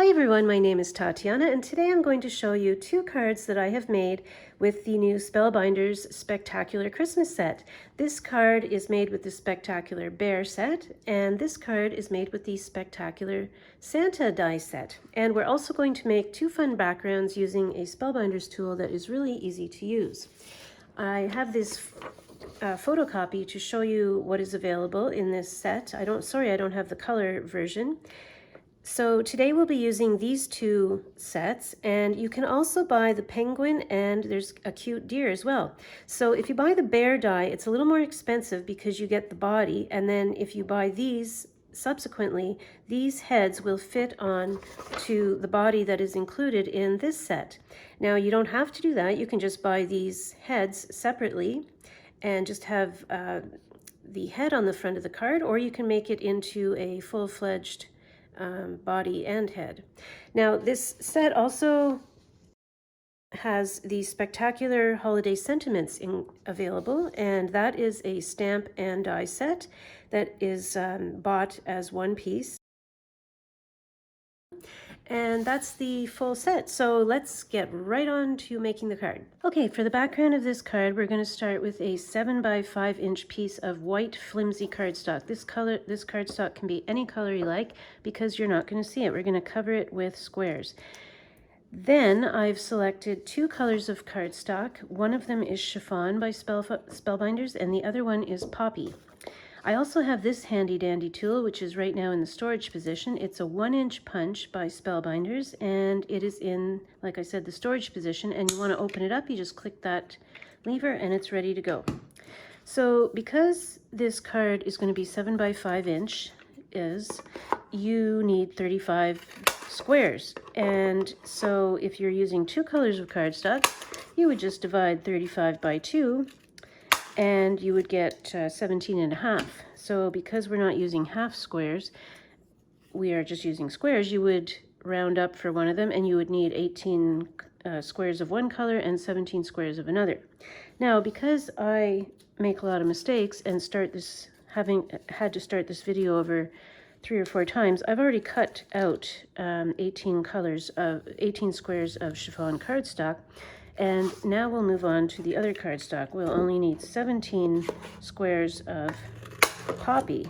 Hi everyone, my name is Tatiana and today I'm going to show you two cards that I have made with the new Spellbinders Spectacular Christmas set. This card is made with the Spectacular Bear set and this card is made with the Spectacular Santa die set. And we're also going to make two fun backgrounds using a Spellbinders tool that is really easy to use. I have this photocopy to show you what is available in this set. I don't have the color version. So today we'll be using these two sets, and you can also buy the penguin and there's a cute deer as well. So if you buy the bear die, it's a little more expensive because you get the body, and then if you buy these subsequently, these heads will fit on to the body that is included in this set. Now you don't have to do that, you can just buy these heads separately and just have the head on the front of the card, or you can make it into a full-fledged body and head. Now this set also has the Spectacular Holiday Sentiments available, and that is a stamp and die set that is bought as one piece. And that's the full set. So let's get right on to making the card. Okay, for the background of this card, we're going to start with a 7 by 5 inch piece of white flimsy cardstock. This cardstock can be any color you like because you're not going to see it. We're going to cover it with squares. Then I've selected two colors of cardstock. One of them is Chiffon by Spellbinders and the other one is Poppy. I also have this handy dandy tool, which is right now in the storage position. It's a 1-inch punch by Spellbinders, and it is in, like I said, the storage position, and you want to open it up, you just click that lever and it's ready to go. So because this card is going to be 7 by 5 inch, you need 35 squares. And so if you're using two colors of cardstock, you would just divide 35 by 2, and you would get 17.5. So because we're not using half squares, we are just using squares, you would round up for one of them and you would need 18 squares of one color and 17 squares of another. Now, because I make a lot of mistakes and having had to start this video over 3 or 4 times, I've already cut out 18 squares of chiffon cardstock. And now we'll move on to the other cardstock. We'll only need 17 squares of Poppy.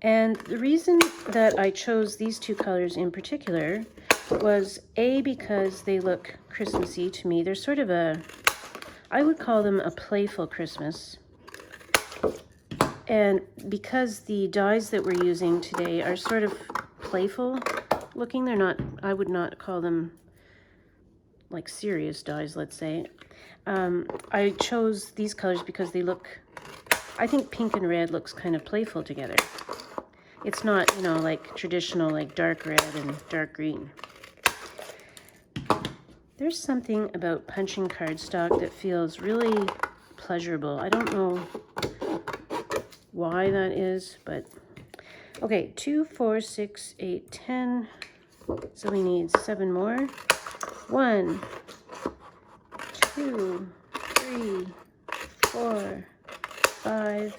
And the reason that I chose these two colors in particular was because they look Christmassy to me. They're sort of I would call them a playful Christmas. And because the dies that we're using today are sort of playful looking, I would not call them like serious dies, let's say. I chose these colors because they look, I think pink and red looks kind of playful together. It's not, like traditional, like dark red and dark green. There's something about punching cardstock that feels really pleasurable. I don't know why that is, but okay, 2, 4, 6, 8, 10. So we need 7 more. 1, 2, 3, 4, 5,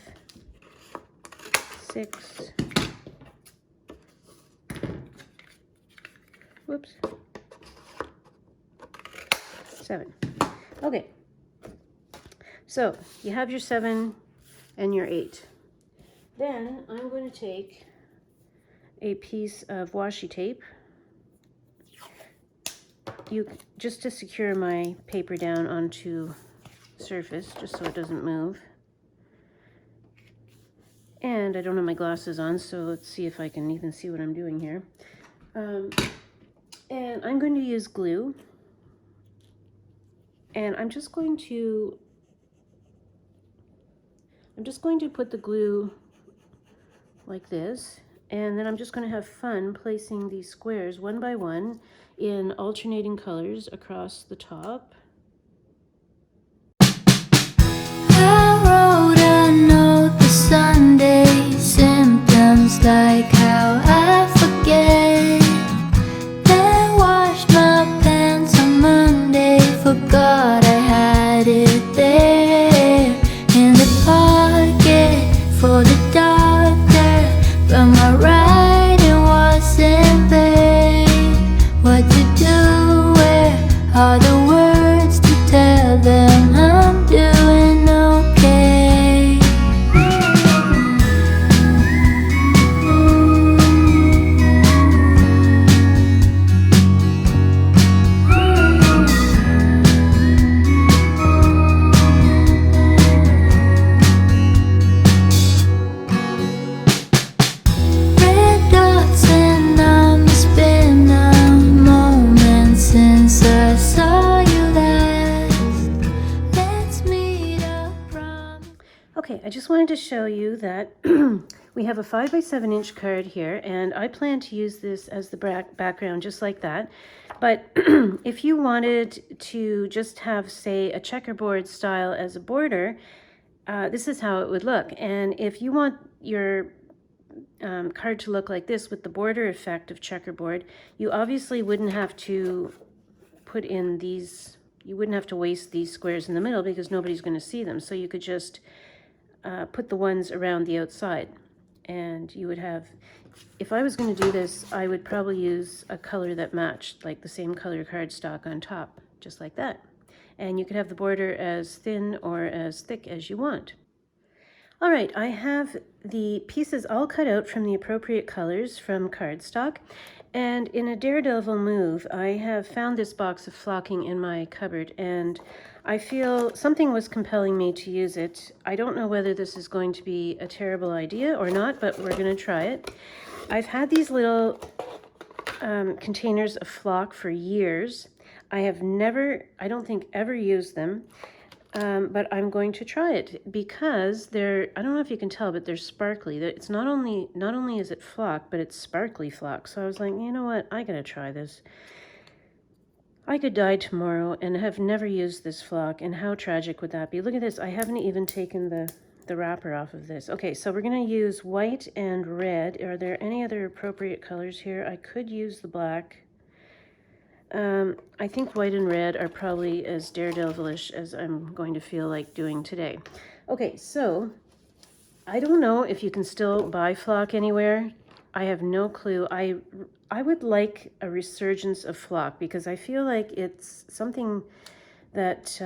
6. Whoops. 7. Okay. So you have your 7 and your 8. Then I'm going to take a piece of washi tape. Just to secure my paper down onto the surface, just so it doesn't move. And I don't have my glasses on, so let's see if I can even see what I'm doing here. And I'm going to use glue. And I'm just going to put the glue like this. And then I'm just going to have fun placing these squares one by one in alternating colors across the top. I wrote a note the Sunday, symptoms like how I forget. Then washed my pants on Monday, forgot I had it there in the pocket for the doctor, but my writing wasn't there. just wanted to show you that we have a 5 by 7 inch card here, and I plan to use this as the background just like that. But if you wanted to just have, say, a checkerboard style as a border, this is how it would look. And if you want your card to look like this with the border effect of checkerboard, you obviously wouldn't have to put in these, you wouldn't have to waste these squares in the middle because nobody's going to see them. So you could just put the ones around the outside, and you would have, if I was going to do this, I would probably use a color that matched, like the same color cardstock on top, just like that. And you could have the border as thin or as thick as you want. All right, I have the pieces all cut out from the appropriate colors from cardstock, and in a daredevil move, I have found this box of flocking in my cupboard, and I feel something was compelling me to use it. I don't know whether this is going to be a terrible idea or not, but we're going to try it. I've had these little containers of flock for years. I have never, I don't think, ever used them. But I'm going to try it because they're, I don't know if you can tell, but they're sparkly. It's not only is it flock, but it's sparkly flock. So I was like, you know what, I gotta try this. I could die tomorrow and have never used this flock, and how tragic would that be? Look at this, I haven't even taken the wrapper off of this. Okay, so we're gonna use white and red. Are there any other appropriate colors here? I could use the black. I think white and red are probably as daredevilish as I'm going to feel like doing today. Okay, so I don't know if you can still buy flock anywhere. I have no clue. I would like a resurgence of flock because I feel like it's something that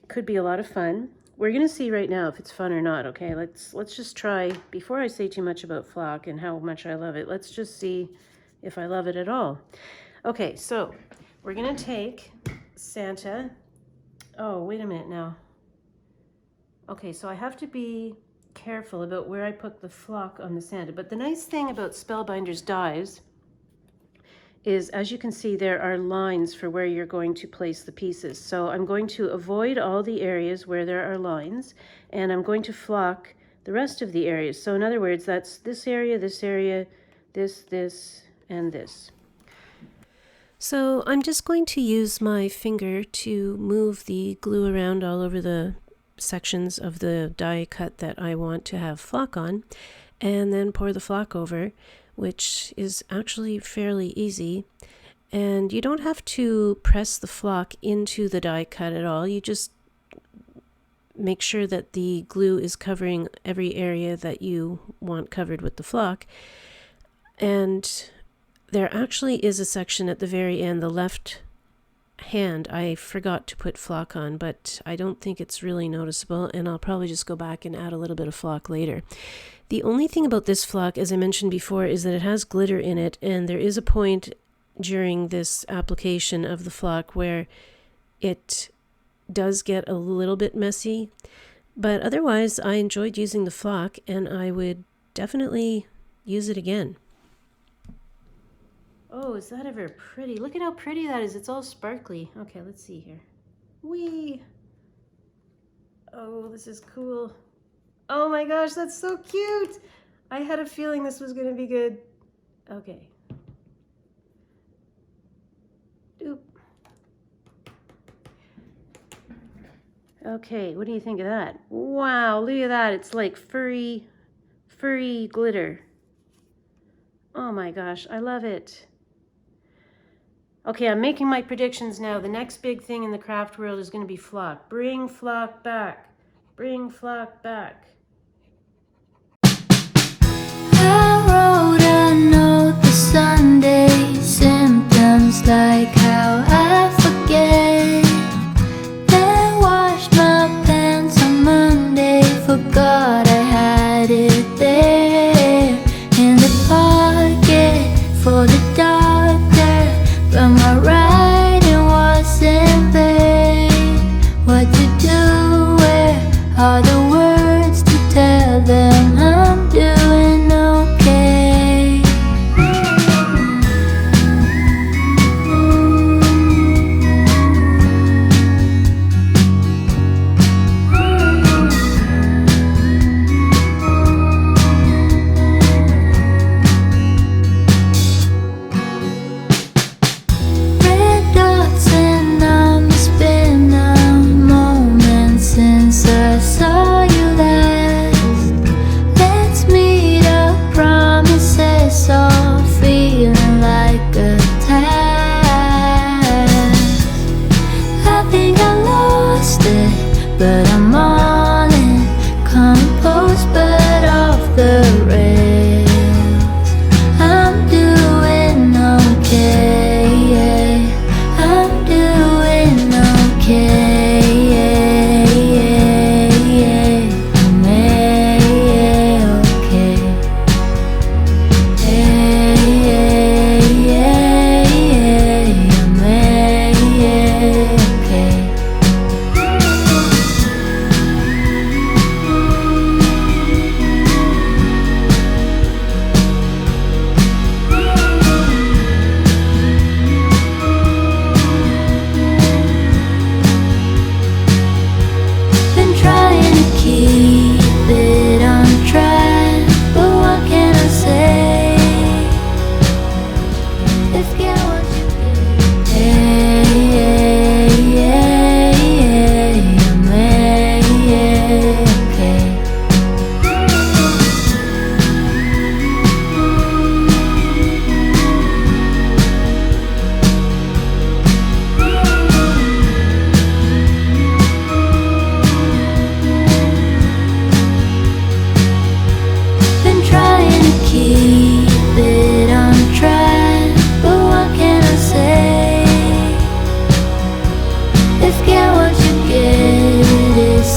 could be a lot of fun. We're gonna see right now if it's fun or not. Okay, let's just try, before I say too much about flock and how much I love it, let's just see if I love it at all. Okay, so we're gonna take Santa. Oh, wait a minute now. Okay, so I have to be careful about where I put the flock on the Santa. But the nice thing about Spellbinders dies is, as you can see, there are lines for where you're going to place the pieces. So I'm going to avoid all the areas where there are lines, and I'm going to flock the rest of the areas. So in other words, that's this area, this, and this. So I'm just going to use my finger to move the glue around all over the sections of the die cut that I want to have flock on, and then pour the flock over, which is actually fairly easy. And you don't have to press the flock into the die cut at all. You just make sure that the glue is covering every area that you want covered with the flock. And there actually is a section at the very end, the left hand, I forgot to put flock on, but I don't think it's really noticeable, and I'll probably just go back and add a little bit of flock later. The only thing about this flock, as I mentioned before, is that it has glitter in it, and there is a point during this application of the flock where it does get a little bit messy, but otherwise I enjoyed using the flock, and I would definitely use it again. Oh, is that ever pretty? Look at how pretty that is. It's all sparkly. Okay, let's see here. Whee! Oh, this is cool. Oh my gosh, that's so cute! I had a feeling this was going to be good. Okay. Oop. Okay, what do you think of that? Wow, look at that. It's like furry glitter. Oh my gosh, I love it. Okay, I'm making my predictions now. The next big thing in the craft world is going to be flock. Bring flock back. Bring flock back. I wrote a note the Sunday, symptoms like how I forget. Then washed my pants on Monday, forgot I had it there in the pocket for the doctor. But my writing wasn't vague. What to do? Where are the words to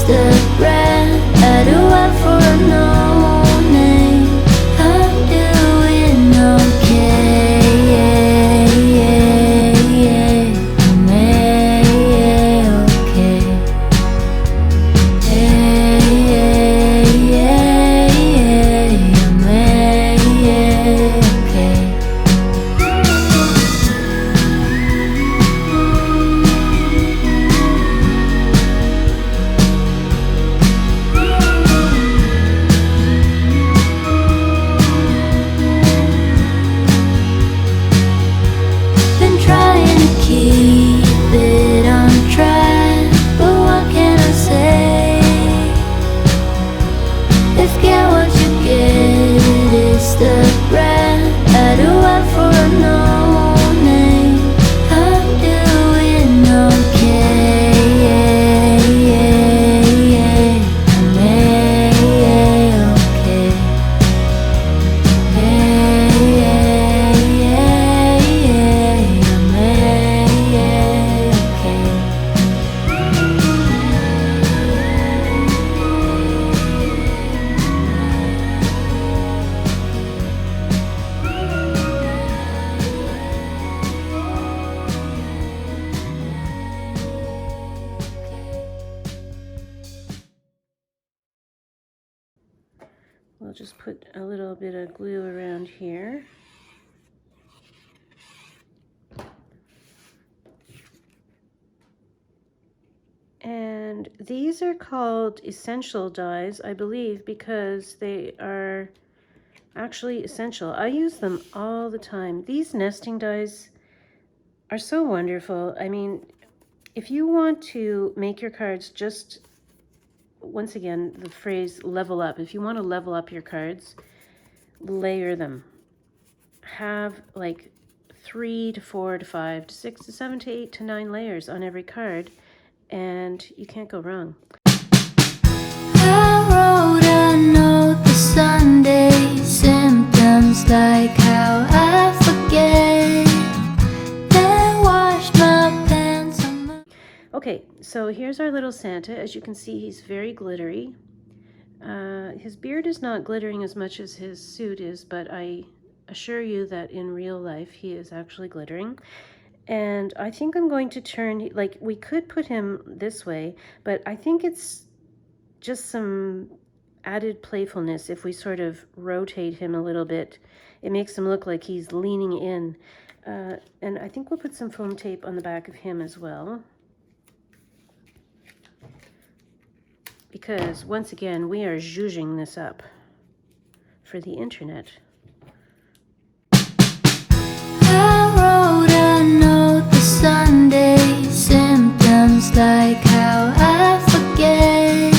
the brand I do have for a no name. I'm doing okay. I'm okay. Been trying to keep it on track, but what can I say? If get what you get is the brand I do have for a no name. I'm doing okay. I'm okay. We'll just put a little bit of glue around here. And these are called essential dies, I believe, because they are actually essential. I use them all the time. These nesting dies are so wonderful. I mean, if you want to make your cards just, once again, the phrase level up. If you want to level up your cards, layer them. Have like 3 to 4 to 5 to 6 to 7 to 8 to 9 layers on every card, and you can't go wrong. I wrote a note the Sunday, symptoms like how I forget, then washed my pants on my... Okay, so here's our little Santa. As you can see, he's very glittery. His beard is not glittering as much as his suit is, but I assure you that in real life he is actually glittering. And I think I'm going to turn, like, we could put him this way, but I think it's just some added playfulness if we sort of rotate him a little bit. It makes him look like he's leaning in. And I think we'll put some foam tape on the back of him as well. Because, once again, we are zhuzhing this up for the internet. I wrote a note the Sunday, symptoms like how I forget,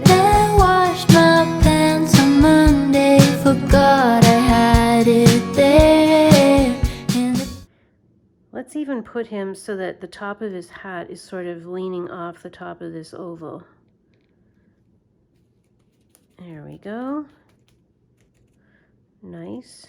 then washed my pants on Monday, forgot I had it there. Let's even put him so that the top of his hat is sort of leaning off the top of this oval. There we go. Nice.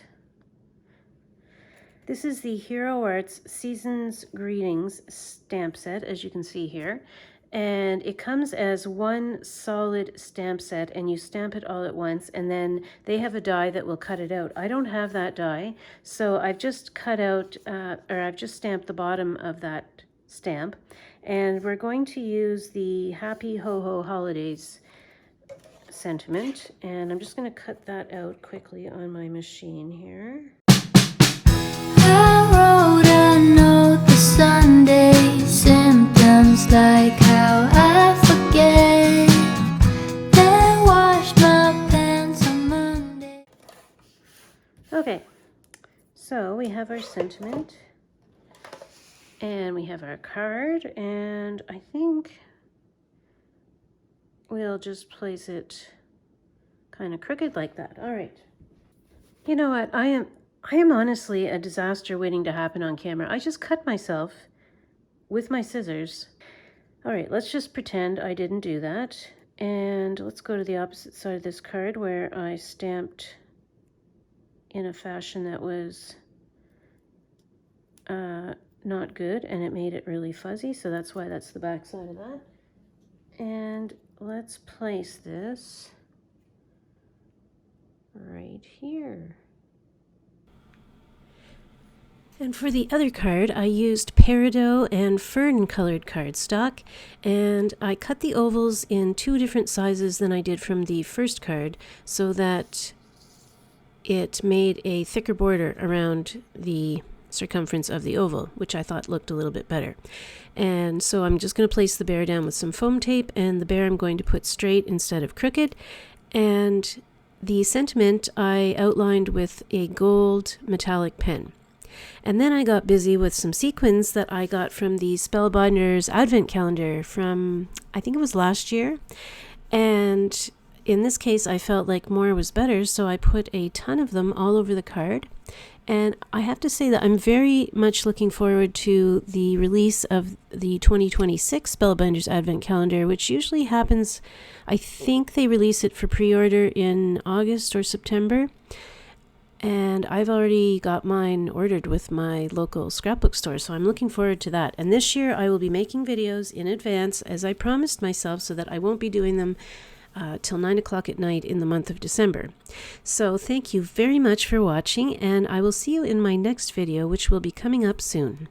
This is the Hero Arts Season's Greetings stamp set, as you can see here. And it comes as one solid stamp set, and you stamp it all at once, and then they have a die that will cut it out. I don't have that die, so I've just cut out, or I've just stamped the bottom of that stamp. And we're going to use the Happy Ho Ho Holidays sentiment, and I'm just going to cut that out quickly on my machine here. I wrote a note the Sunday, symptoms like how I forget, then washed my pants on Monday. Okay, so we have our sentiment, and we have our card, and I think we'll just place it kind of crooked like that. All right. You know what? I am honestly a disaster waiting to happen on camera. I just cut myself with my scissors. All right, let's just pretend I didn't do that. And let's go to the opposite side of this card where I stamped in a fashion that was not good, and it made it really fuzzy. So that's why that's the back side of that. And let's place this right here. And for the other card, I used peridot and fern colored cardstock, and I cut the ovals in 2 different sizes than I did from the first card, so that it made a thicker border around the circumference of the oval, which I thought looked a little bit better. And so I'm just going to place the bear down with some foam tape, and the bear I'm going to put straight instead of crooked. And the sentiment I outlined with a gold metallic pen. And then I got busy with some sequins that I got from the Spellbinders Advent Calendar from, I think it was last year. And in this case, I felt like more was better, so I put a ton of them all over the card. And I have to say that I'm very much looking forward to the release of the 2026 Spellbinders Advent Calendar, which usually happens, I think they release it for pre-order in August or September. And I've already got mine ordered with my local scrapbook store, so I'm looking forward to that. And this year I will be making videos in advance, as I promised myself, so that I won't be doing them till 9 o'clock at night in the month of December. So thank you very much for watching, and I will see you in my next video, which will be coming up soon.